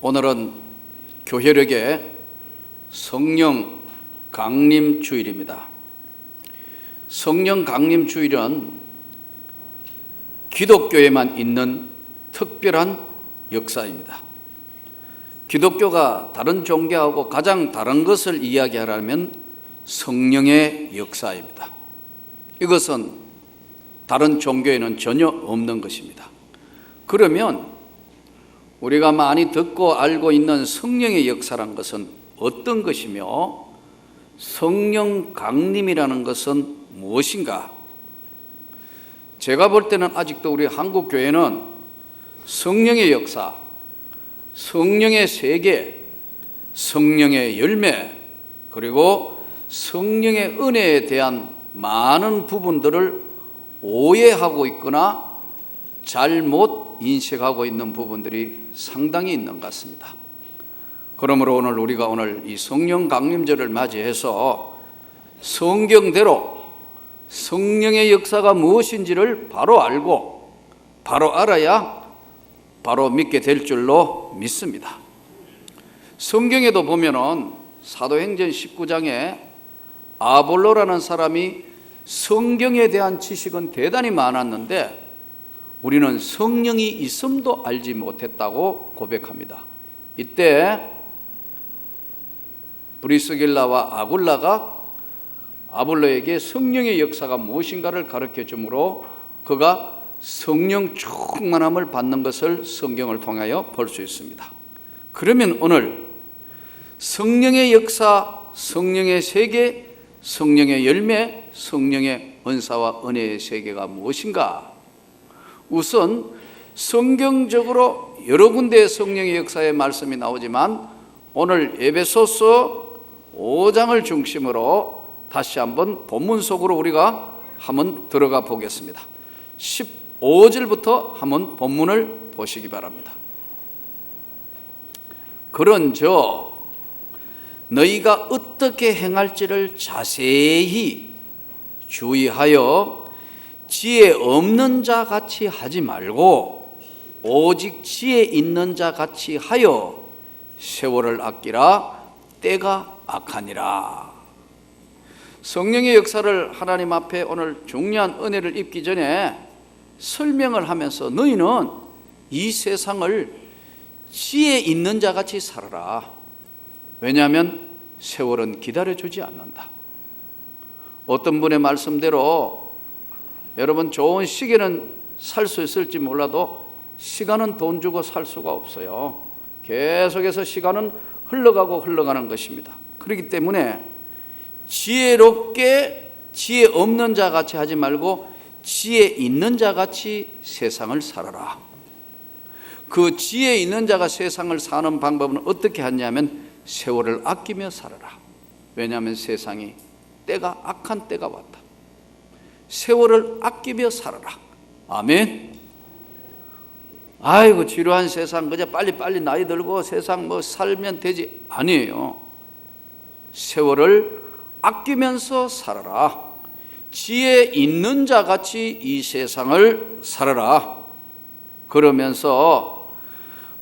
오늘은 교회력의 성령 강림 주일입니다. 성령 강림 주일은 기독교에만 있는 특별한 역사입니다. 기독교가 다른 종교하고 가장 다른 것을 이야기하려면 성령의 역사입니다. 이것은 다른 종교에는 전혀 없는 것입니다. 그러면 우리가 많이 듣고 알고 있는 성령의 역사란 것은 어떤 것이며 성령 강림이라는 것은 무엇인가? 제가 볼 때는 아직도 우리 한국 교회는 성령의 역사, 성령의 세계, 성령의 열매, 그리고 성령의 은혜에 대한 많은 부분들을 오해하고 있거나 잘못 인식하고 있는 부분들이 상당히 있는 것 같습니다. 그러므로 우리가 이 성령 강림절을 맞이해서 성경대로 성령의 역사가 무엇인지를 바로 알고 바로 알아야 바로 믿게 될 줄로 믿습니다. 성경에도 보면은 사도행전 19장에 아볼로라는 사람이 성경에 대한 지식은 대단히 많았는데 우리는 성령이 있음도 알지 못했다고 고백합니다. 이때 브리스길라와 아굴라가 아볼로에게 성령의 역사가 무엇인가를 가르쳐 주므로 그가 성령 충만함을 받는 것을 성경을 통하여 볼 수 있습니다. 그러면 오늘 성령의 역사, 성령의 세계, 성령의 열매, 성령의 은사와 은혜의 세계가 무엇인가? 우선 성경적으로 여러 군데의 성령의 역사의 말씀이 나오지만 오늘 에베소서 5장을 중심으로 다시 한번 본문 속으로 우리가 한번 들어가 보겠습니다. 15절부터 한번 본문을 보시기 바랍니다. 그런즉 너희가 어떻게 행할지를 자세히 주의하여 지혜 없는 자 같이 하지 말고 오직 지혜 있는 자 같이 하여 세월을 아끼라. 때가 악하니라. 성령의 역사를 하나님 앞에 오늘 중요한 은혜를 입기 전에 설명을 하면서 너희는 이 세상을 지혜 있는 자 같이 살아라. 왜냐하면 세월은 기다려주지 않는다. 어떤 분의 말씀대로 여러분 좋은 시계는 살 수 있을지 몰라도 시간은 돈 주고 살 수가 없어요. 계속해서 시간은 흘러가는 것입니다. 그렇기 때문에 지혜롭게 지혜 없는 자 같이 하지 말고 지혜 있는 자 같이 세상을 살아라. 그 지혜 있는 자가 세상을 사는 방법은 어떻게 하냐면 세월을 아끼며 살아라. 왜냐하면 세상이 때가 악한 때가 왔다. 세월을 아끼며 살아라. 아멘. 아이고 지루한 세상 그저 빨리 나이 들고 세상 살면 되지. 아니에요. 세월을 아끼면서 살아라. 지혜 있는 자 같이 이 세상을 살아라. 그러면서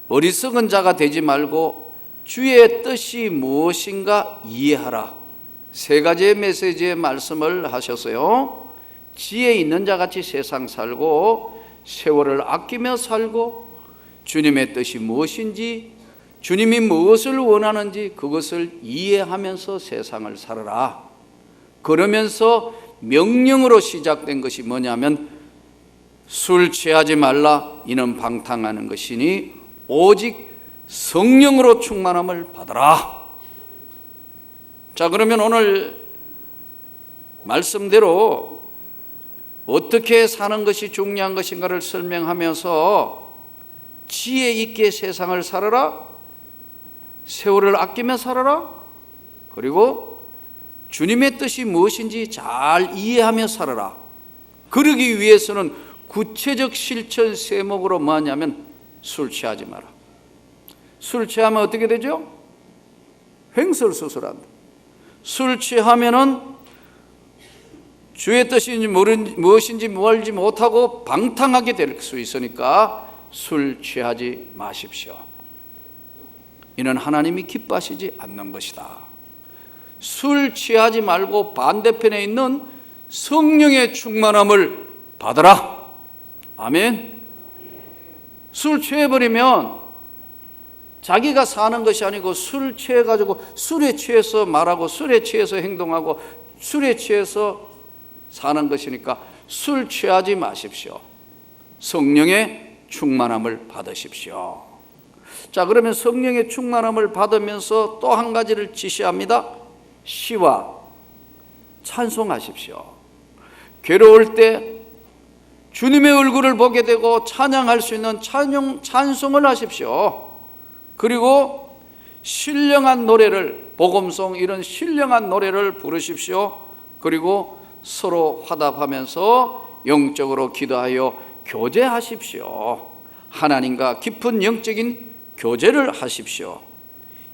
어리석은 자가 되지 말고 주의 뜻이 무엇인가 이해하라. 세 가지의 메시지의 말씀을 하셨어요. 지혜 있는 자 같이 세상 살고 세월을 아끼며 살고 주님의 뜻이 무엇인지 주님이 무엇을 원하는지 그것을 이해하면서 세상을 살아라. 그러면서 명령으로 시작된 것이 뭐냐면 술 취하지 말라. 이는 방탕하는 것이니 오직 성령으로 충만함을 받아라. 자, 그러면 오늘 말씀대로 어떻게 사는 것이 중요한 것인가를 설명하면서 지혜 있게 세상을 살아라. 세월을 아끼며 살아라. 그리고 주님의 뜻이 무엇인지 잘 이해하며 살아라. 그러기 위해서는 구체적 실천 세목으로 뭐냐면 술 취하지 마라. 술 취하면 어떻게 되죠? 횡설수설한다. 술 취하면은 주의 뜻이 무엇인지 알지 못하고 방탕하게 될 수 있으니까 술 취하지 마십시오. 이는 하나님이 기뻐하시지 않는 것이다. 술 취하지 말고 반대편에 있는 성령의 충만함을 받으라. 아멘. 술 취해버리면 자기가 사는 것이 아니고 술 취해가지고 술에 취해서 말하고 술에 취해서 행동하고 술에 취해서 사는 것이니까 술 취하지 마십시오. 성령의 충만함을 받으십시오. 자, 그러면 성령의 충만함을 받으면서 또 한 가지를 지시합니다. 시와 찬송하십시오. 괴로울 때 주님의 얼굴을 보게 되고 찬양할 수 있는 찬송을 하십시오. 그리고 신령한 노래를, 복음송 이런 신령한 노래를 부르십시오. 그리고 서로 화답하면서 영적으로 기도하여 교제하십시오. 하나님과 깊은 영적인 교제를 하십시오.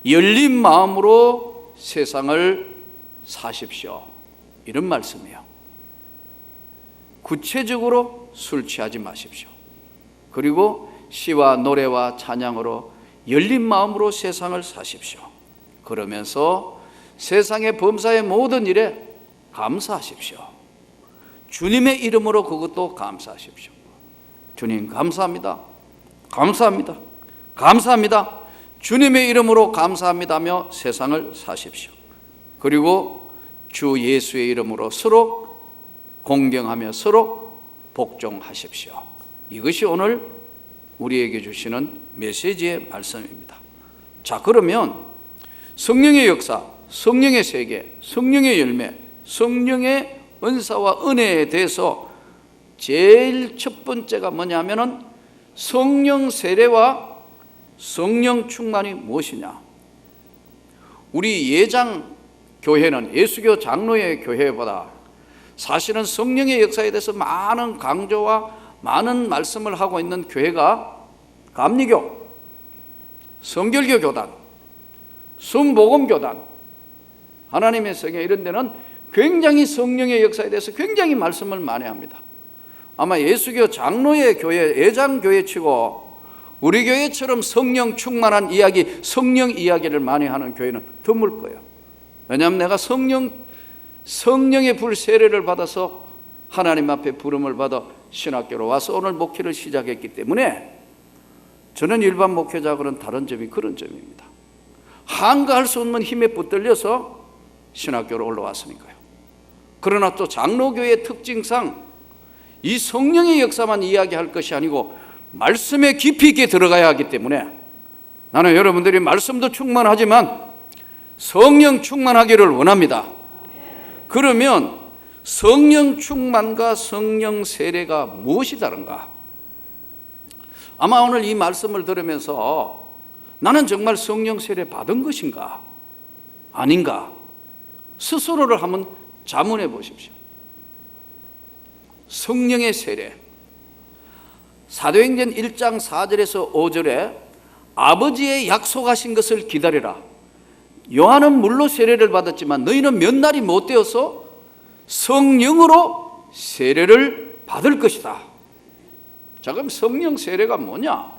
열린 마음으로 세상을 사십시오. 이런 말씀이에요. 구체적으로 술 취하지 마십시오. 그리고 시와 노래와 찬양으로 열린 마음으로 세상을 사십시오. 그러면서 세상의 범사의 모든 일에 감사하십시오. 주님의 이름으로 그것도 감사하십시오. 주님 감사합니다. 감사합니다. 감사합니다. 주님의 이름으로 감사합니다며 세상을 사십시오. 그리고 주 예수의 이름으로 서로 공경하며 서로 복종하십시오. 이것이 오늘 우리에게 주시는 메시지의 말씀입니다. 자, 그러면 성령의 역사, 성령의 세계, 성령의 열매, 성령의 은사와 은혜에 대해서 제일 첫 번째가 뭐냐면은 성령 세례와 성령 충만이 무엇이냐? 우리 예장 교회는 예수교 장로의 교회보다 사실은 성령의 역사에 대해서 많은 강조와 많은 말씀을 하고 있는 교회가 감리교, 성결교 교단, 성복음 교단, 하나님의 성경 이런 데는 굉장히 성령의 역사에 대해서 굉장히 말씀을 많이 합니다. 아마 예수교 장로의 교회, 예장교회 치고 우리 교회처럼 성령 충만한 이야기, 성령 이야기를 많이 하는 교회는 드물 거예요. 왜냐하면 내가 성령의 불 세례를 받아서 하나님 앞에 부름을 받아 신학교로 와서 오늘 목회를 시작했기 때문에 저는 일반 목회자하고는 다른 점이 그런 점입니다. 한가할 수 없는 힘에 붙들려서 신학교로 올라왔으니까요. 그러나 또 장로교의 특징상 이 성령의 역사만 이야기할 것이 아니고 말씀에 깊이 있게 들어가야 하기 때문에 나는 여러분들이 말씀도 충만하지만 성령 충만하기를 원합니다. 그러면 성령 충만과 성령 세례가 무엇이 다른가? 아마 오늘 이 말씀을 들으면서 나는 정말 성령 세례 받은 것인가? 아닌가? 스스로를 한번 자문해 보십시오. 성령의 세례, 사도행전 1장 4절에서 5절에 아버지의 약속하신 것을 기다리라. 요한은 물로 세례를 받았지만 너희는 몇 날이 못 되어서 성령으로 세례를 받을 것이다. 자, 그럼 성령 세례가 뭐냐?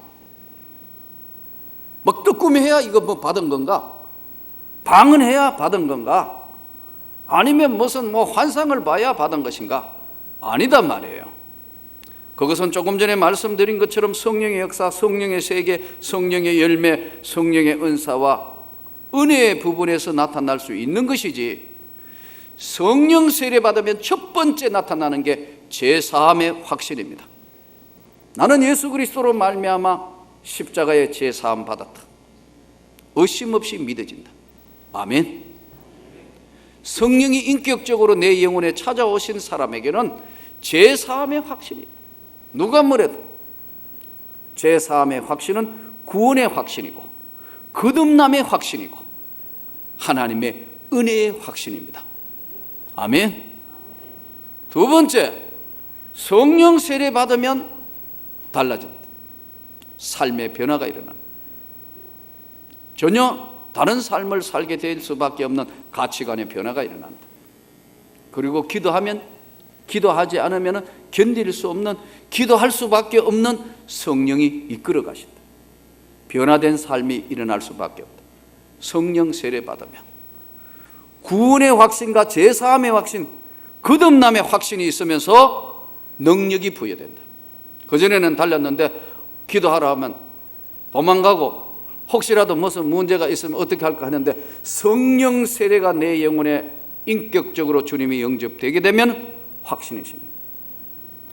막 뜨끔해야 이거 뭐 받은 건가? 방언해야 받은 건가? 아니면 무슨 환상을 봐야 받은 것인가? 아니단 말이에요. 그것은 조금 전에 말씀드린 것처럼 성령의 역사, 성령의 세계, 성령의 열매, 성령의 은사와 은혜의 부분에서 나타날 수 있는 것이지, 성령 세례 받으면 첫 번째 나타나는 게 죄사함의 확신입니다. 나는 예수 그리스도로 말미암아 십자가의 죄사함 받았다. 의심 없이 믿어진다. 아멘. 성령이 인격적으로 내 영혼에 찾아오신 사람에게는 죄사함의 확신이다. 누가 뭐래도 죄사함의 확신은 구원의 확신이고 거듭남의 확신이고 하나님의 은혜의 확신입니다. 아멘. 두 번째, 성령 세례 받으면 달라진다. 삶의 변화가 일어난다. 전혀 다른 삶을 살게 될 수밖에 없는 가치관의 변화가 일어난다. 그리고 기도하지 않으면 견딜 수 없는, 기도할 수밖에 없는 성령이 이끌어 가신다. 변화된 삶이 일어날 수밖에 없다. 성령 세례 받으면 구원의 확신과 제사함의 확신, 거듭남의 확신이 있으면서 능력이 부여된다. 그전에는 달렸는데 기도하라 하면 도망가고 혹시라도 무슨 문제가 있으면 어떻게 할까 하는데, 성령 세례가 내 영혼에 인격적으로 주님이 영접되게 되면 확신이 생깁니다.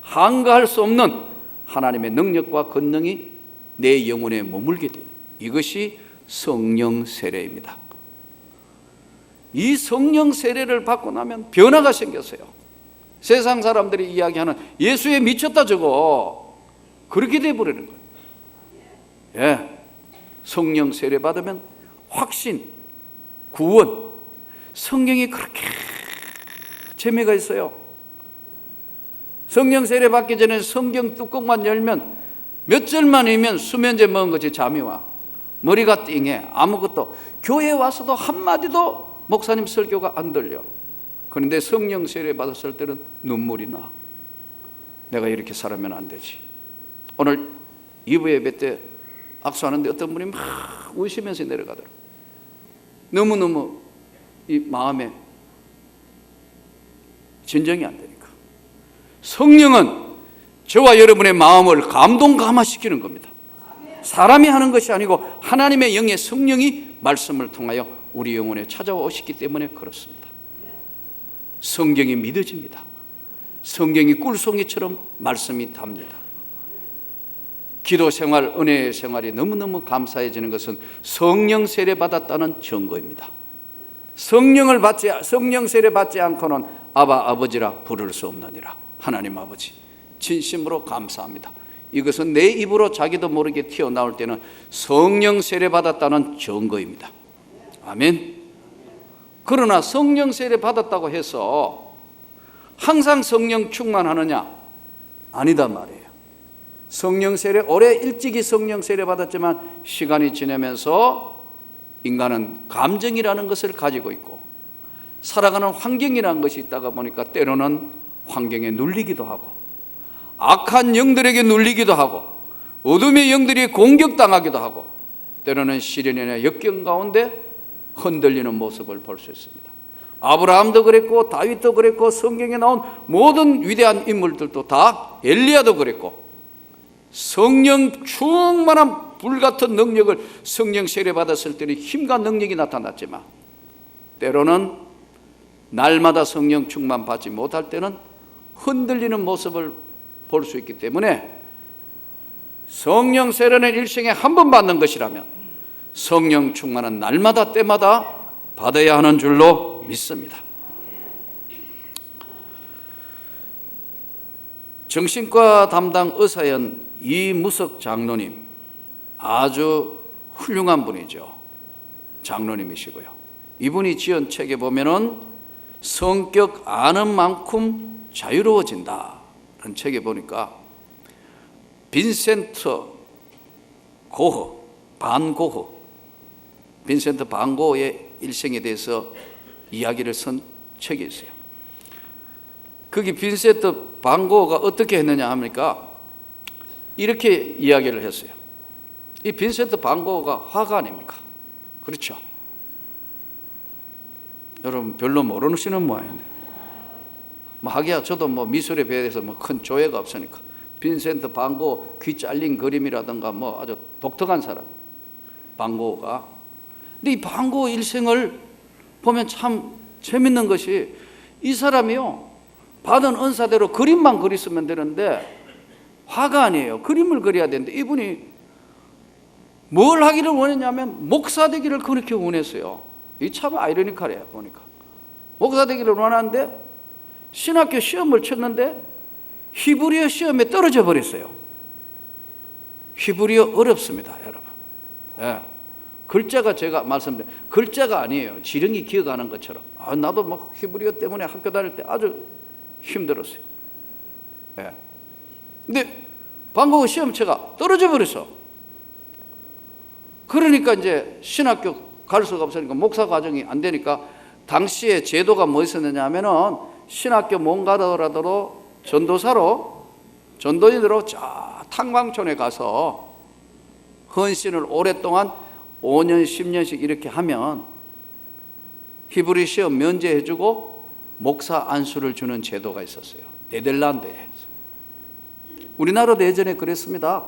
한가할 수 없는 하나님의 능력과 권능이 내 영혼에 머물게 되는, 이것이 성령 세례입니다. 이 성령 세례를 받고 나면 변화가 생겼어요. 세상 사람들이 이야기하는 예수에 미쳤다 저거, 그렇게 돼버리는 거예요. 예, 성령 세례 받으면 확신, 구원, 성경이 그렇게 재미가 있어요. 성령 세례 받기 전에 성경 뚜껑만 열면 몇 절만 읽으면 수면제 먹은 것이 잠이 와. 머리가 띵해. 아무것도, 교회에 와서도 한마디도 목사님 설교가 안 들려. 그런데 성령 세례 받았을 때는 눈물이 나. 내가 이렇게 살아면 안 되지. 오늘 2부 예배 때 악수하는데 어떤 분이 막 우시면서 내려가더라고요. 너무너무 이 마음에 진정이 안 되니까. 성령은 저와 여러분의 마음을 감동 감화시키는 겁니다. 사람이 하는 것이 아니고 하나님의 영의 성령이 말씀을 통하여 우리 영혼에 찾아오시기 때문에 그렇습니다. 성경이 믿어집니다. 성경이 꿀송이처럼 말씀이 답니다. 기도 생활, 은혜의 생활이 너무너무 감사해지는 것은 성령 세례 받았다는 증거입니다. 성령 세례 받지 않고는 아바 아버지라 부를 수 없느니라. 하나님 아버지, 진심으로 감사합니다. 이것은 내 입으로 자기도 모르게 튀어나올 때는 성령 세례 받았다는 증거입니다. 아멘. 그러나 성령 세례 받았다고 해서 항상 성령 충만하느냐? 아니단 말이에요. 성령 세례, 오래 일찍이 성령 세례 받았지만 시간이 지나면서 인간은 감정이라는 것을 가지고 있고 살아가는 환경이라는 것이 있다가 보니까 때로는 환경에 눌리기도 하고 악한 영들에게 눌리기도 하고 어둠의 영들이 공격당하기도 하고 때로는 시련이나 역경 가운데 흔들리는 모습을 볼 수 있습니다. 아브라함도 그랬고 다윗도 그랬고 성경에 나온 모든 위대한 인물들도 다, 엘리야도 그랬고 성령 충만한 불같은 능력을 성령 세례 받았을 때는 힘과 능력이 나타났지만 때로는 날마다 성령 충만 받지 못할 때는 흔들리는 모습을 볼 수 있기 때문에 성령 세례는 일생에 한 번 받는 것이라면 성령 충만은 날마다 때마다 받아야 하는 줄로 믿습니다. 정신과 담당 의사연 이무석 장로님, 아주 훌륭한 분이죠. 장로님이시고요. 이분이 지은 책에 보면은 성격 아는 만큼 자유로워진다 라는 책에 보니까 빈센트 반 고흐의 일생에 대해서 이야기를 쓴 책이 있어요. 거기 빈센트 반 고흐가 어떻게 했느냐 합니까? 이렇게 이야기를 했어요. 이 빈센트 반 고흐가 화가 아닙니까? 그렇죠? 여러분 별로 모르시는 모양인데, 하기야 저도 미술에 대해서 큰 조예가 없으니까 빈센트 반 고흐 귀 잘린 그림이라든가 아주 독특한 사람 반 고흐가. 근데 이 반 고흐 일생을 보면 참 재밌는 것이 이 사람이요 받은 은사대로 그림만 그렸으면 되는데 화가 아니에요. 그림을 그려야 되는데 이분이 뭘 하기를 원했냐면 목사 되기를 그렇게 원했어요. 이 참 아이러니컬해요. 보니까 목사 되기를 원하는데 신학교 시험을 쳤는데 히브리어 시험에 떨어져 버렸어요. 히브리어 어렵습니다, 여러분. 예. 글자가 제가 말씀드린 글자가 아니에요. 지렁이 기어가는 것처럼. 나도 히브리어 때문에 학교 다닐 때 아주 힘들었어요. 예. 근데 방과후 시험체가 떨어져 버렸어. 그러니까 이제 신학교 갈 수가 없으니까 목사 과정이 안 되니까 당시에 제도가 뭐 있었느냐 하면은 신학교 못 가더라도 전도인으로 저 탄광촌에 가서 헌신을 오랫동안 5년, 10년씩 이렇게 하면 히브리 시험 면제해주고 목사 안수를 주는 제도가 있었어요. 네덜란드에서. 우리나라도 예전에 그랬습니다.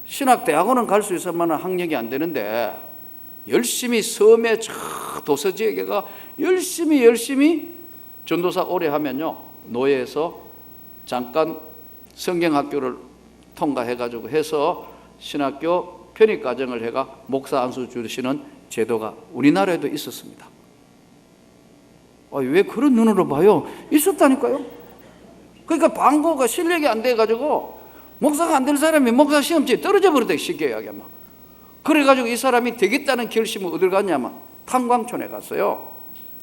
신학대학원은 갈 수 있을 만한 학력이 안 되는데 열심히 섬에 저 도서지역에가 열심히 전도사 오래 하면요, 노예에서 잠깐 성경학교를 통과해가지고 해서 신학교 편입과정을 해가 목사 안수 주시는 제도가 우리나라에도 있었습니다. 왜 그런 눈으로 봐요? 있었다니까요. 그러니까 방고가 실력이 안 돼가지고 목사가 안 될 사람이 목사 시험지에 떨어져 버렸다, 쉽게 이야기하면. 그래가지고 이 사람이 되겠다는 결심을 어딜 갔냐면 탄광촌에 갔어요.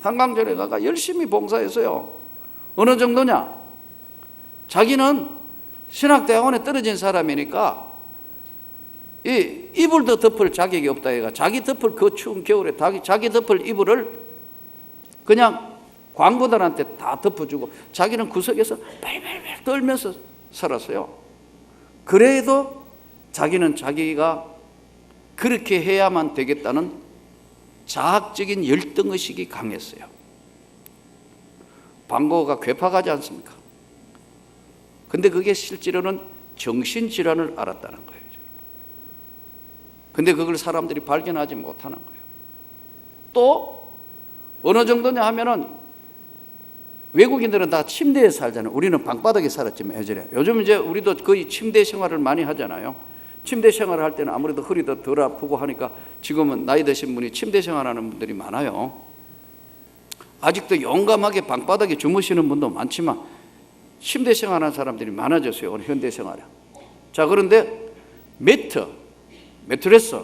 탄광촌에 가가 열심히 봉사했어요. 어느 정도냐? 자기는 신학대학원에 떨어진 사람이니까 이 이불도 덮을 자격이 없다 해가 자기 덮을 그 추운 겨울에 자기 덮을 이불을 그냥 광부들한테 다 덮어주고 자기는 구석에서 발발발 떨면서 살았어요. 그래도 자기는 자기가 그렇게 해야만 되겠다는 자학적인 열등의식이 강했어요. 방고가 괴팍하지 않습니까? 근데 그게 실제로는 정신질환을 앓았다는 거예요. 근데 그걸 사람들이 발견하지 못하는 거예요. 또 어느 정도냐 하면은 외국인들은 다 침대에 살잖아요. 우리는 방바닥에 살았지만 예전에. 요즘 이제 우리도 거의 침대 생활을 많이 하잖아요. 침대 생활을 할 때는 아무래도 허리도 덜 아프고 하니까 지금은 나이 드신 분이 침대 생활하는 분들이 많아요. 아직도 용감하게 방바닥에 주무시는 분도 많지만 침대 생활하는 사람들이 많아졌어요. 오늘 현대 생활에. 자, 그런데 매트레스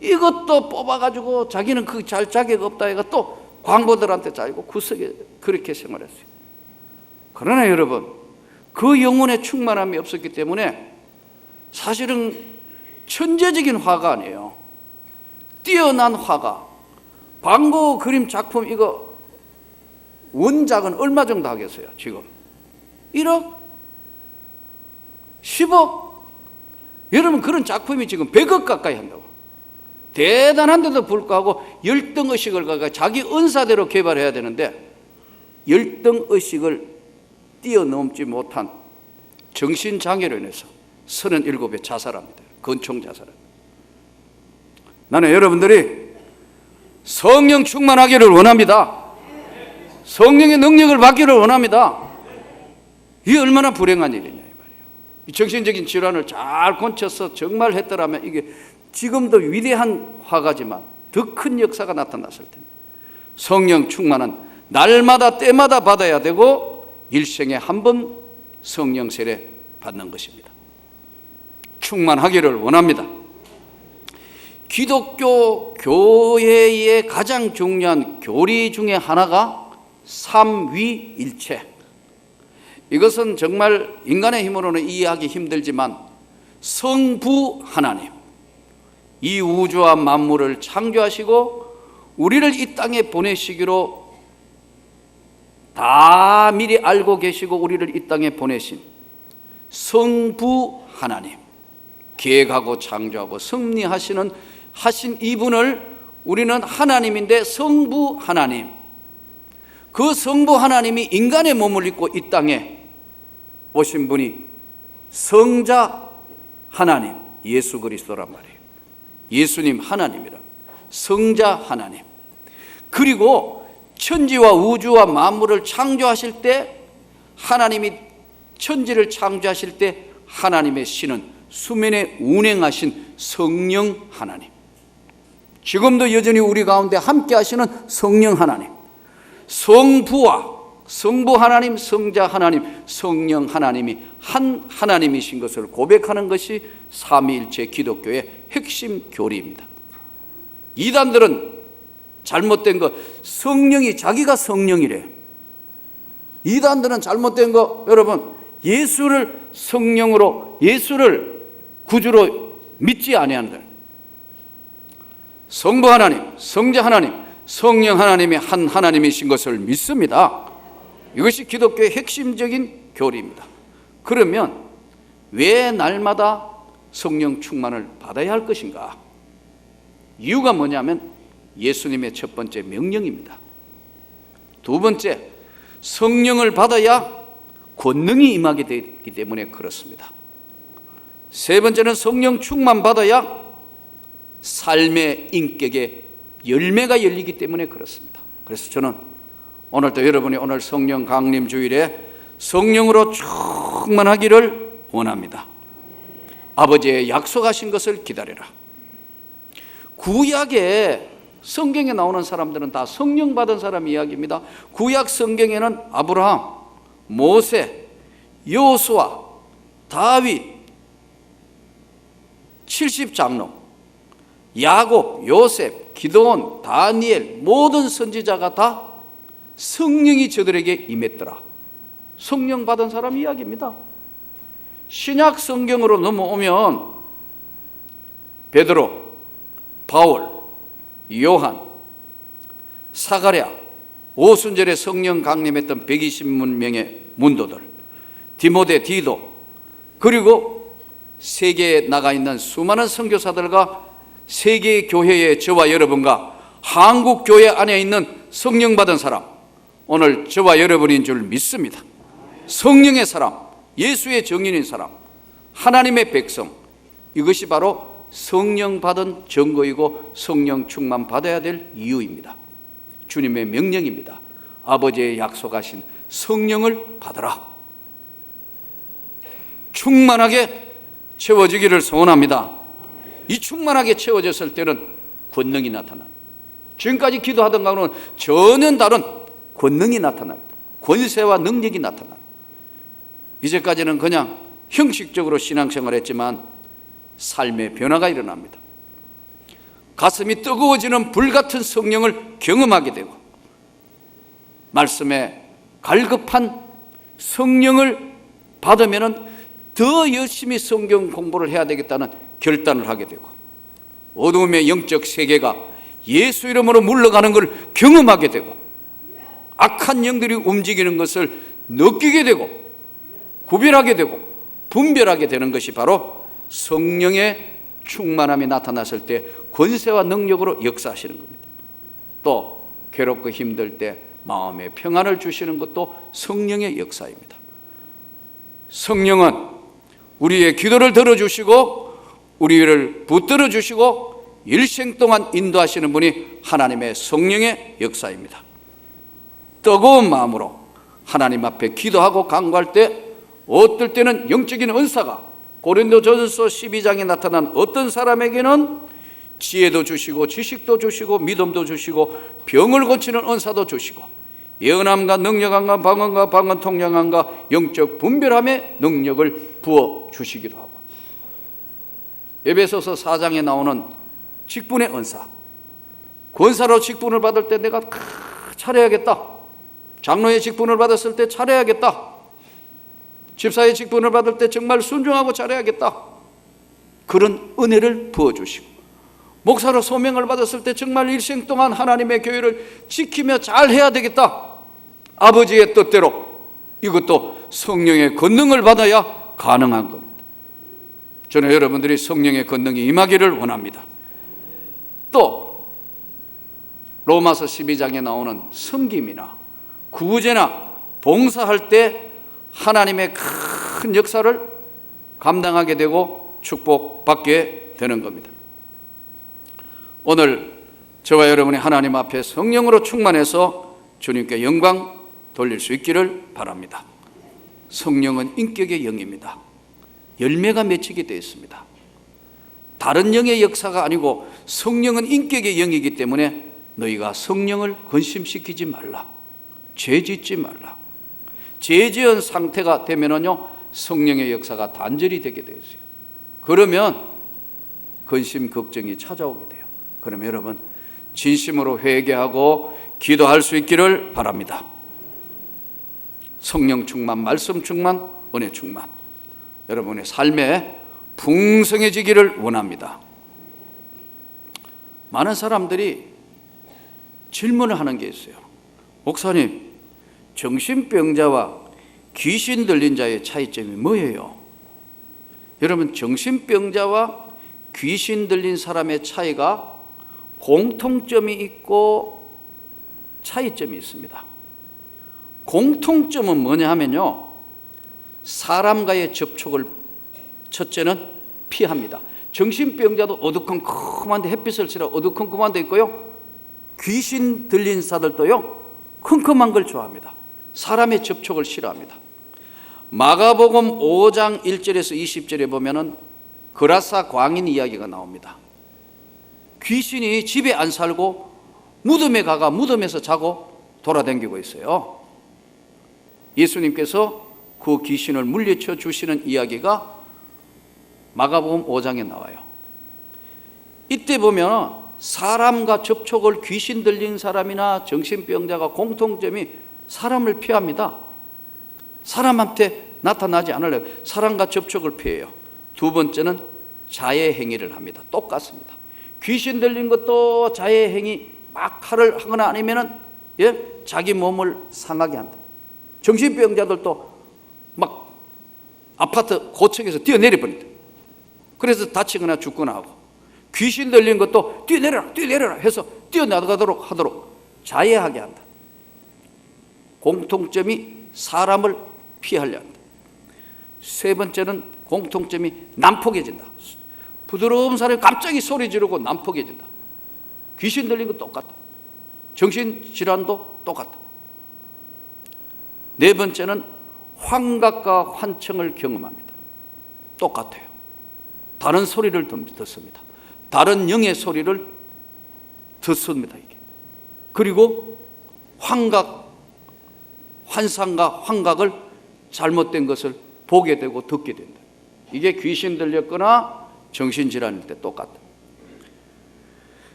이것도 뽑아가지고 자기는 그 잘 자격 없다 해가 또 광부들한테 자고 구석에 그렇게 생활했어요. 그러나 여러분, 그 영혼의 충만함이 없었기 때문에 사실은 천재적인 화가 아니에요. 뛰어난 화가. 방고 그림 작품 이거 원작은 얼마 정도 하겠어요? 지금 1억? 10억? 여러분, 그런 작품이 지금 100억 가까이 한다고. 대단한데도 불구하고 열등의식을 가가 자기 은사대로 개발해야 되는데 열등의식을 뛰어넘지 못한 정신장애로 인해서 37에 자살합니다. 근총 자살합니다. 나는 여러분들이 성령 충만하기를 원합니다. 성령의 능력을 받기를 원합니다. 이게 얼마나 불행한 일이냐 이 말이에요. 이 정신적인 질환을 잘 고쳐서 정말 했더라면 이게 지금도 위대한 화가지만 더 큰 역사가 나타났을 텐데, 성령 충만은 날마다 때마다 받아야 되고 일생에 한 번 성령 세례 받는 것입니다. 충만하기를 원합니다. 기독교 교회의 가장 중요한 교리 중에 하나가 삼위일체. 이것은 정말 인간의 힘으로는 이해하기 힘들지만 성부 하나님, 이 우주와 만물을 창조하시고 우리를 이 땅에 보내시기로 다 미리 알고 계시고 우리를 이 땅에 보내신 성부 하나님, 계획하고 창조하고 섭리하신 이분을 우리는 하나님인데 성부 하나님, 그 성부 하나님이 인간의 몸을 입고 이 땅에 오신 분이 성자 하나님 예수 그리스도란 말이에요. 예수님 하나님이라, 성자 하나님. 그리고 천지와 우주와 만물을 창조하실 때, 하나님이 천지를 창조하실 때 하나님의 신은 수면에 운행하신 성령 하나님, 지금도 여전히 우리 가운데 함께 하시는 성령 하나님, 성부와 성부 하나님, 성자 하나님, 성령 하나님이 한 하나님이신 것을 고백하는 것이 삼위일체 기독교의 핵심 교리입니다. 이단들은 잘못된 거, 성령이 자기가 성령이래. 이단들은 잘못된 거, 여러분, 예수를 성령으로, 예수를 구주로 믿지 아니하는 성부 하나님, 성자 하나님, 성령 하나님이 한 하나님이신 것을 믿습니다. 이것이 기독교의 핵심적인 교리입니다. 그러면 왜 날마다 성령 충만을 받아야 할 것인가? 이유가 뭐냐면 예수님의 첫 번째 명령입니다. 두 번째, 성령을 받아야 권능이 임하게 되기 때문에 그렇습니다. 세 번째는 성령 충만 받아야 삶의 인격의 열매가 열리기 때문에 그렇습니다. 그래서 저는 오늘도 여러분이 오늘 성령 강림 주일에 성령으로 충만하기를 원합니다. 아버지의 약속하신 것을 기다려라. 구약에 성경에 나오는 사람들은 다 성령 받은 사람 이야기입니다. 구약 성경에는 아브라함, 모세, 여호수아, 다윗, 70장로, 야곱, 요셉, 기드온, 다니엘 모든 선지자가 다 성령이 저들에게 임했더라. 성령 받은 사람 이야기입니다. 신약 성경으로 넘어오면 베드로, 바울, 요한, 사가랴, 오순절에 성령 강림했던 120명의 문도들, 디모데, 디도, 그리고 세계에 나가 있는 수많은 선교사들과 세계 교회의 저와 여러분과 한국 교회 안에 있는 성령 받은 사람, 오늘 저와 여러분인 줄 믿습니다. 성령의 사람, 예수의 증인인 사람, 하나님의 백성, 이것이 바로 성령 받은 증거이고 성령 충만 받아야 될 이유입니다. 주님의 명령입니다. 아버지의 약속하신 성령을 받으라. 충만하게 채워지기를 소원합니다. 이 충만하게 채워졌을 때는 권능이 나타납니다. 지금까지 기도하던 것과는 전혀 다른 권능이 나타납니다. 권세와 능력이 나타납니다. 이제까지는 그냥 형식적으로 신앙생활을 했지만 삶의 변화가 일어납니다. 가슴이 뜨거워지는 불같은 성령을 경험하게 되고 말씀에 갈급한 성령을 받으면 더 열심히 성경 공부를 해야 되겠다는 결단을 하게 되고 어두움의 영적 세계가 예수 이름으로 물러가는 걸 경험하게 되고 악한 영들이 움직이는 것을 느끼게 되고 구별하게 되고 분별하게 되는 것이 바로 성령의 충만함이 나타났을 때 권세와 능력으로 역사하시는 겁니다. 또 괴롭고 힘들 때 마음의 평안을 주시는 것도 성령의 역사입니다. 성령은 우리의 기도를 들어주시고 우리를 붙들어 주시고 일생 동안 인도하시는 분이 하나님의 성령의 역사입니다. 뜨거운 마음으로 하나님 앞에 기도하고 간구할 때 어떨 때는 영적인 은사가 고린도전서 12장에 나타난 어떤 사람에게는 지혜도 주시고 지식도 주시고 믿음도 주시고 병을 고치는 은사도 주시고 예언함과 능력함과 방언과 방언 통역함과 영적 분별함의 능력을 부어 주시기도 하고 에베소서 4장에 나오는 직분의 은사, 권사로 직분을 받을 때 내가 차려야겠다, 장로의 직분을 받았을 때 차려야겠다, 집사의 직분을 받을 때 정말 순종하고 잘해야겠다, 그런 은혜를 부어주시고 목사로 소명을 받았을 때 정말 일생 동안 하나님의 교회를 지키며 잘해야 되겠다, 아버지의 뜻대로, 이것도 성령의 권능을 받아야 가능한 겁니다. 저는 여러분들이 성령의 권능이 임하기를 원합니다. 또 로마서 12장에 나오는 섬김이나 구제나 봉사할 때 하나님의 큰 역사를 감당하게 되고 축복받게 되는 겁니다. 오늘 저와 여러분이 하나님 앞에 성령으로 충만해서 주님께 영광 돌릴 수 있기를 바랍니다. 성령은 인격의 영입니다. 열매가 맺히게 되어 있습니다. 다른 영의 역사가 아니고 성령은 인격의 영이기 때문에 너희가 성령을 근심시키지 말라, 죄 짓지 말라. 죄 지은 상태가 되면은요 성령의 역사가 단절이 되게 되어 있어요. 그러면 근심 걱정이 찾아오게 돼요. 그러면 여러분 진심으로 회개하고 기도할 수 있기를 바랍니다. 성령 충만, 말씀 충만, 은혜 충만, 여러분의 삶에 풍성해지기를 원합니다. 많은 사람들이 질문을 하는 게 있어요. 목사님, 정신병자와 귀신 들린 자의 차이점이 뭐예요? 여러분, 정신병자와 귀신 들린 사람의 차이가 공통점이 있고 차이점이 있습니다. 공통점은 뭐냐 하면요, 사람과의 접촉을 첫째는 피합니다. 정신병자도 어두컴컴한데, 햇빛을 쐬러 어두컴컴한 데 있고요, 귀신 들린 사들도요 컴컴한 걸 좋아합니다. 사람의 접촉을 싫어합니다. 마가복음 5장 1절에서 20절에 보면은 그라사 광인 이야기가 나옵니다. 귀신이 집에 안 살고 무덤에 가가 무덤에서 자고 돌아다니고 있어요. 예수님께서 그 귀신을 물리쳐 주시는 이야기가 마가복음 5장에 나와요. 이때 보면 사람과 접촉을, 귀신 들린 사람이나 정신병자가 공통점이 사람을 피합니다. 사람한테 나타나지 않으려고 사람과 접촉을 피해요. 두 번째는 자해 행위를 합니다. 똑같습니다. 귀신 들린 것도 자해 행위, 막 칼을 하거나 아니면은 자기 몸을 상하게 한다. 정신병자들도 막 아파트 고층에서 뛰어내려 버린다. 그래서 다치거나 죽거나 하고, 귀신 들린 것도 뛰어내려라 해서 뛰어나가도록 하도록 자해하게 한다. 공통점이 사람을 피하려 한다. 세 번째는 공통점이 난폭해진다. 부드러운 사람이 갑자기 소리 지르고 난폭해진다. 귀신 들린 거 똑같다. 정신질환도 똑같다. 네 번째는 환각과 환청을 경험합니다. 똑같아요. 다른 소리를 듣습니다. 다른 영의 소리를 듣습니다. 이게. 그리고 환각, 환상과 환각을 잘못된 것을 보게 되고 듣게 된다. 이게 귀신 들렸거나 정신질환일 때 똑같다.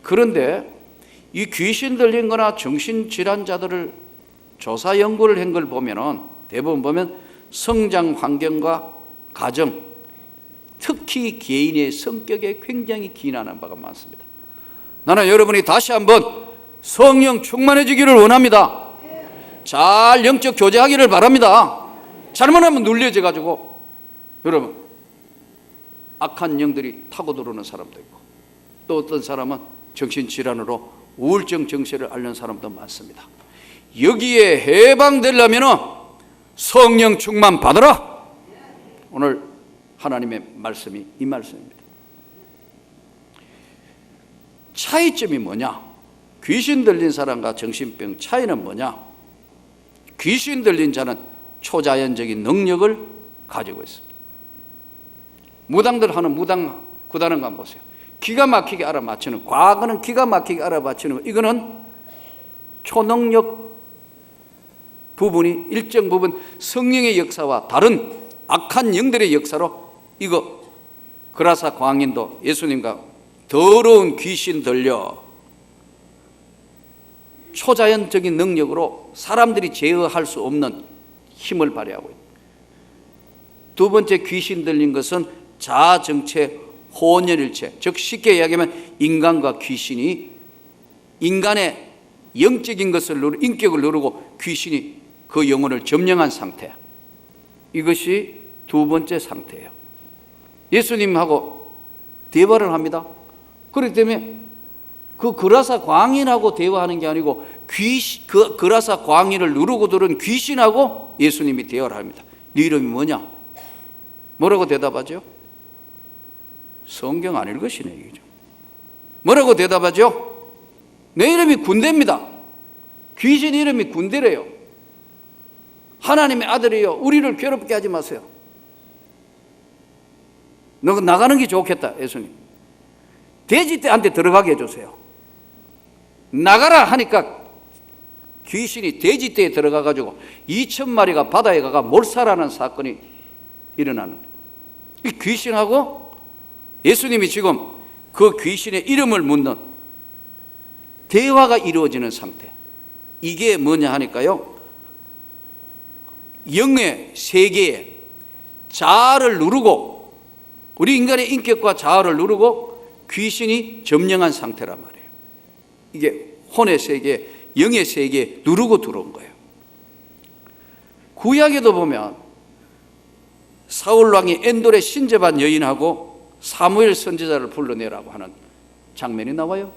그런데 이 귀신 들린 거나 정신질환자들을 조사 연구를 한 걸 보면은 대부분 보면 성장 환경과 가정, 특히 개인의 성격에 굉장히 기인하는 바가 많습니다. 나는 여러분이 다시 한번 성령 충만해지기를 원합니다. 잘 영적 교제하기를 바랍니다. 잘못하면 눌려져 가지고 여러분 악한 영들이 타고 들어오는 사람도 있고, 또 어떤 사람은 정신질환으로 우울증 증세를 앓는 사람도 많습니다. 여기에 해방되려면 성령 충만 받으라. 오늘 하나님의 말씀이 이 말씀입니다. 차이점이 뭐냐? 귀신 들린 사람과 정신병 차이는 뭐냐? 귀신 들린 자는 초자연적인 능력을 가지고 있습니다. 무당들 하는 무당 구다는 거 한번 보세요. 기가 막히게 알아맞히는, 과거는 기가 막히게 알아맞히는 거, 이거는 초능력 부분이 일정 부분 성령의 역사와 다른 악한 영들의 역사로, 이거 그라사 광인도 예수님과 더러운 귀신 들려 초자연적인 능력으로 사람들이 제어할 수 없는 힘을 발휘하고 있다. 두 번째 귀신 들린 것은 자아정체, 혼연일체, 즉 쉽게 이야기하면 인간과 귀신이 인간의 영적인 것을 누르고 인격을 누르고 귀신이 그 영혼을 점령한 상태야. 이것이 두 번째 상태예요. 예수님하고 대화를 합니다. 그렇기 때문에 그 그라사 광인하고 대화하는 게 아니고 그 그라사 광인을 누르고 들은 귀신하고 예수님이 대화를 합니다. 네 이름이 뭐냐? 뭐라고 대답하죠? 성경 안 읽으시네 이거죠. 뭐라고 대답하죠? 내 이름이 군대입니다. 귀신 이름이 군대래요. 하나님의 아들이요, 우리를 괴롭게 하지 마세요. 너 나가는 게 좋겠다. 예수님 돼지떼한테 들어가게 해주세요. 나가라 하니까 귀신이 돼지떼에 들어가가지고 2,000마리가 바다에 가가 몰살하는 사건이 일어나는, 이 귀신하고 예수님이 지금 그 귀신의 이름을 묻는 대화가 이루어지는 상태. 이게 뭐냐 하니까요, 영의 세계에 자아를 누르고, 우리 인간의 인격과 자아를 누르고 귀신이 점령한 상태란 말이에요. 이게 혼의 세계, 영의 세계에 누르고 들어온 거예요. 구약에도 보면 사울 왕이 엔돌의 신접한 여인하고 사무엘 선지자를 불러내라고 하는 장면이 나와요.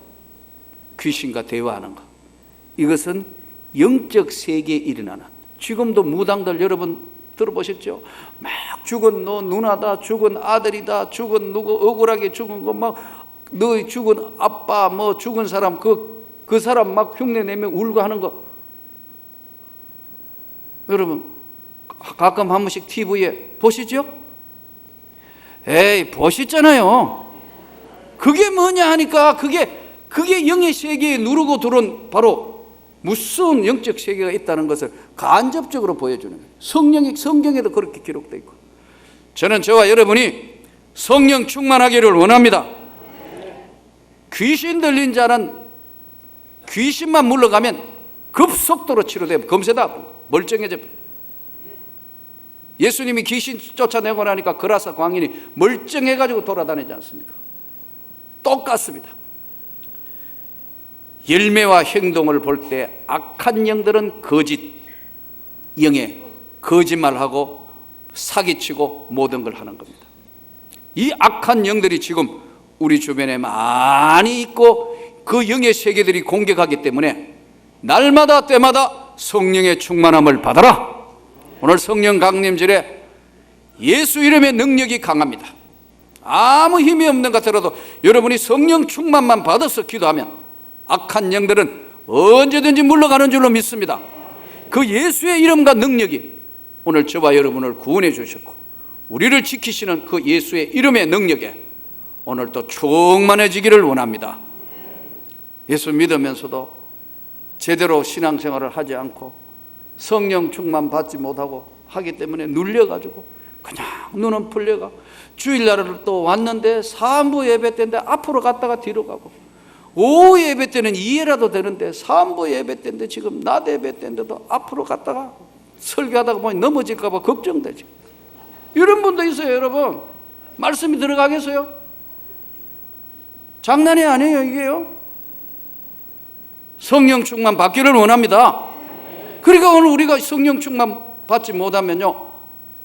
귀신과 대화하는 것. 이것은 영적 세계에 일어나는, 지금도 무당들 여러분 들어보셨죠? 막 죽은 너 누나다, 죽은 아들이다, 죽은 누구 억울하게 죽은 거, 막 너 죽은 아빠, 뭐 죽은 사람, 그 사람 막 흉내 내며 울고 하는 거. 여러분 가끔 한 번씩 TV에 보시죠? 에이, 보시잖아요. 그게 뭐냐 하니까 그게 영의 세계에 누르고 들어온 바로 무서운 영적 세계가 있다는 것을 간접적으로 보여주는 거예요. 성경에도 그렇게 기록되어 있고. 저는 저와 여러분이 성령 충만하기를 원합니다. 귀신 들린 자는 귀신만 물러가면 급속도로 치료되고 검세다 멀쩡해져. 예수님이 귀신 쫓아내고 나니까 그라사 광인이 멀쩡해가지고 돌아다니지 않습니까? 똑같습니다. 열매와 행동을 볼 때 악한 영들은 거짓 영에 거짓말하고 사기치고 모든 걸 하는 겁니다. 이 악한 영들이 지금 우리 주변에 많이 있고 그 영의 세계들이 공격하기 때문에 날마다 때마다 성령의 충만함을 받아라. 오늘 성령 강림절에 예수 이름의 능력이 강합니다. 아무 힘이 없는 것 같더라도 여러분이 성령 충만만 받아서 기도하면 악한 영들은 언제든지 물러가는 줄로 믿습니다. 그 예수의 이름과 능력이 오늘 저와 여러분을 구원해 주셨고 우리를 지키시는 그 예수의 이름의 능력에 오늘 또 충만해지기를 원합니다. 예수 믿으면서도 제대로 신앙생활을 하지 않고 성령 충만 받지 못하고 하기 때문에 눌려가지고 그냥 눈은 풀려가 주일날을 또 왔는데 사안부 예배 때인데 앞으로 갔다가 뒤로 가고 오후 예배 때는 이해라도 되는데 사안부 예배 때인데 지금 낮 예배 때인데도 앞으로 갔다가 설교하다가 보니 넘어질까 봐 걱정되지. 이런 분도 있어요. 여러분 말씀이 들어가겠어요? 장난이 아니에요 이게요. 성령 충만 받기를 원합니다. 그러니까 오늘 우리가 성령 충만 받지 못하면요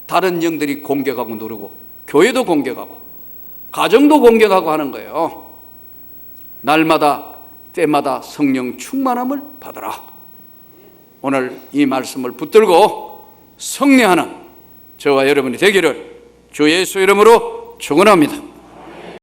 다른 영들이 공격하고 누르고 교회도 공격하고 가정도 공격하고 하는 거예요. 날마다 때마다 성령 충만함을 받아라. 오늘 이 말씀을 붙들고 성례하는 저와 여러분이 되기를 주 예수 이름으로 축원합니다.